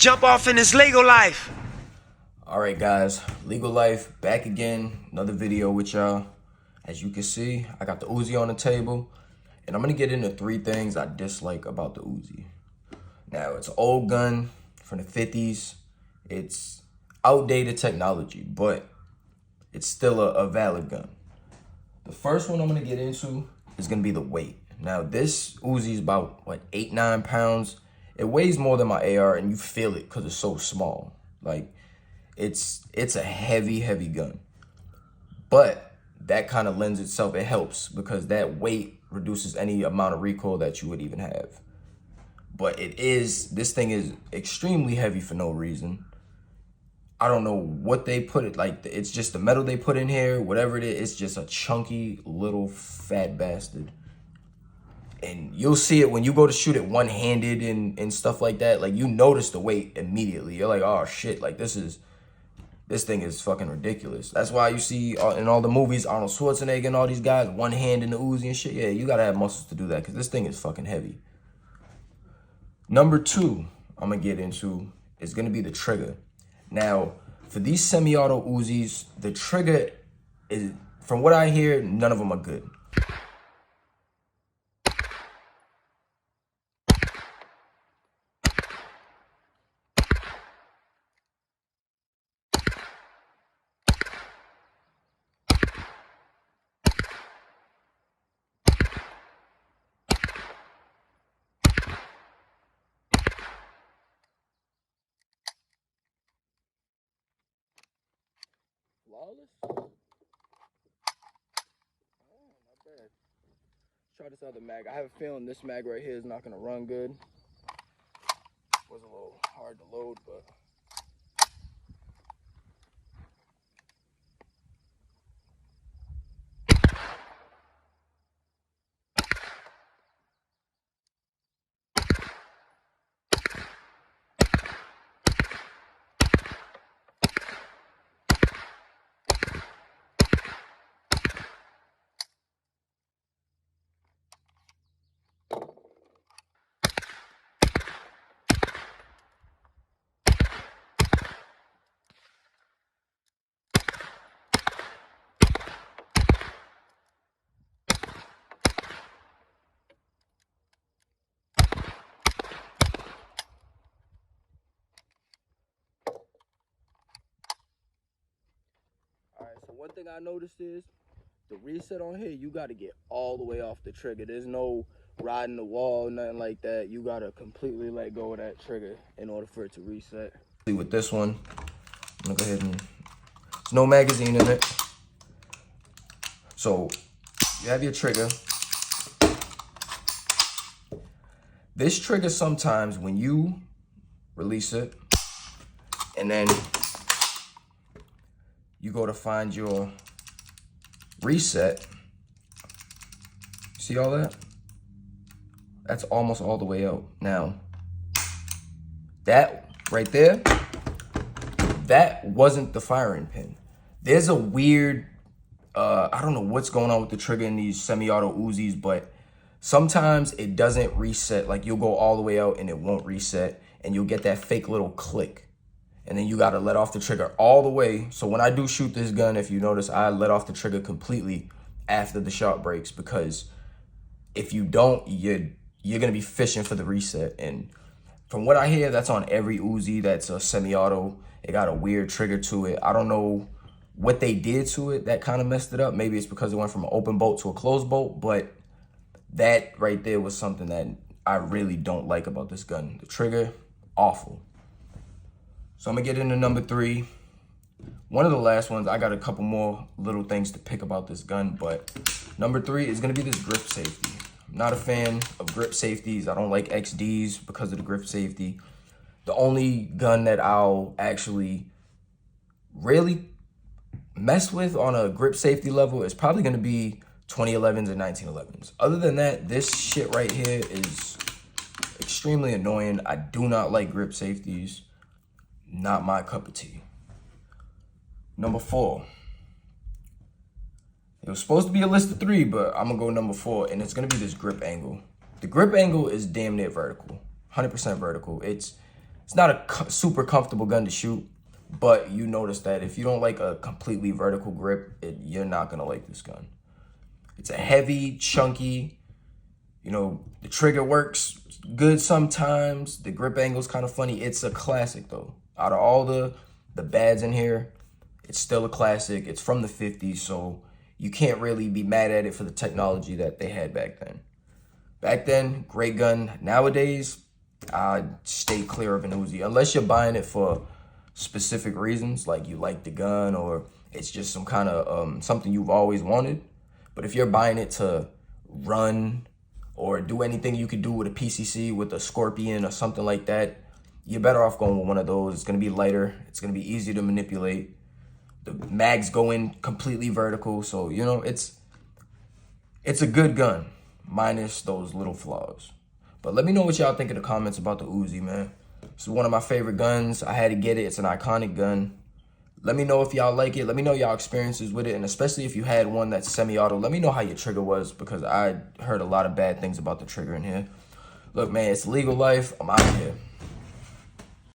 Jump off in this legal life. All right, guys, legal life back again. Another video with y'all. As you can see, I got the UZI on the table, and I'm gonna get into 3 things I dislike about the UZI. Now, it's an old gun from the 50s. It's outdated technology, but it's still a valid gun. The first one I'm gonna get into is gonna be the weight. Now, this UZI is about, 8-9 pounds. It weighs more than my AR, and you feel it because it's so small. Like, it's a heavy gun. But that kind of lends itself, it helps because that weight reduces any amount of recoil that you would even have. But this thing is extremely heavy for no reason. I don't know what they put it, like, it's just the metal they put in here, whatever it is, it's just a chunky little fat bastard. And you'll see it when you go to shoot it one-handed and stuff like that. Like, you notice the weight immediately. You're like, oh shit, like this thing is fucking ridiculous. That's why you see in all the movies, Arnold Schwarzenegger and all these guys, one hand in the Uzi and shit. Yeah, you gotta have muscles to do that because this thing is fucking heavy. Number 2 I'm gonna get into is gonna be the trigger. Now, for these semi-auto Uzis, the trigger is, from what I hear, none of them are good. Flawless? Oh, not bad. Let's try this other mag. I have a feeling this mag right here is not gonna run good. Was a little hard to load, but so one thing I noticed is the reset on here, you got to get all the way off the trigger. There's no riding the wall, nothing like that. You got to completely let go of that trigger in order for it to reset. With this one, I'm going to go ahead and, there's no magazine in it. So you have your trigger. This trigger, sometimes when you release it and then you go to find your reset, see all that? That's almost all the way out. Now, that right there, that wasn't the firing pin. There's a weird, I don't know what's going on with the trigger in these semi-auto Uzis, but sometimes it doesn't reset. Like, you'll go all the way out and it won't reset, and you'll get that fake little click. And then you got to let off the trigger all the way. So when I do shoot this gun, if you notice, I let off the trigger completely after the shot breaks, because if you don't, you're going to be fishing for the reset. And from what I hear, that's on every Uzi that's a semi-auto. It got a weird trigger to it. I don't know what they did to it that kind of messed it up. Maybe it's because it went from an open bolt to a closed bolt, but that right there was something that I really don't like about this gun. The trigger, awful. So I'm gonna get into number 3. One of the last ones, I got a couple more little things to pick about this gun, but number 3 is gonna be this grip safety. I'm not a fan of grip safeties. I don't like XDs because of the grip safety. The only gun that I'll actually really mess with on a grip safety level is probably gonna be 2011s and 1911s. Other than that, this shit right here is extremely annoying. I do not like grip safeties. Not my cup of tea. Number 4. It was supposed to be a list of 3, but I'm gonna go number 4, and it's gonna be this grip angle. The grip angle is damn near vertical, 100% vertical. It's not a super comfortable gun to shoot, but you notice that if you don't like a completely vertical grip, you're not gonna like this gun. It's a heavy, chunky, the trigger works good sometimes. The grip angle's kind of funny. It's a classic though. Out of all the bads in here, it's still a classic. It's from the 50s, so you can't really be mad at it for the technology that they had back then. Back then, great gun. Nowadays, I'd stay clear of an Uzi. Unless you're buying it for specific reasons, like you like the gun or it's just some kind of something you've always wanted. But if you're buying it to run or do anything you could do with a PCC, with a Scorpion or something like that, you're better off going with one of those. It's going to be lighter. It's going to be easier to manipulate. The mags go in completely vertical. So, it's a good gun, minus those little flaws. But let me know what y'all think in the comments about the Uzi, man. This is one of my favorite guns. I had to get it. It's an iconic gun. Let me know if y'all like it. Let me know y'all experiences with it. And especially if you had one that's semi-auto, let me know how your trigger was, because I heard a lot of bad things about the trigger in here. Look, man, it's Legal Life. I'm out of here.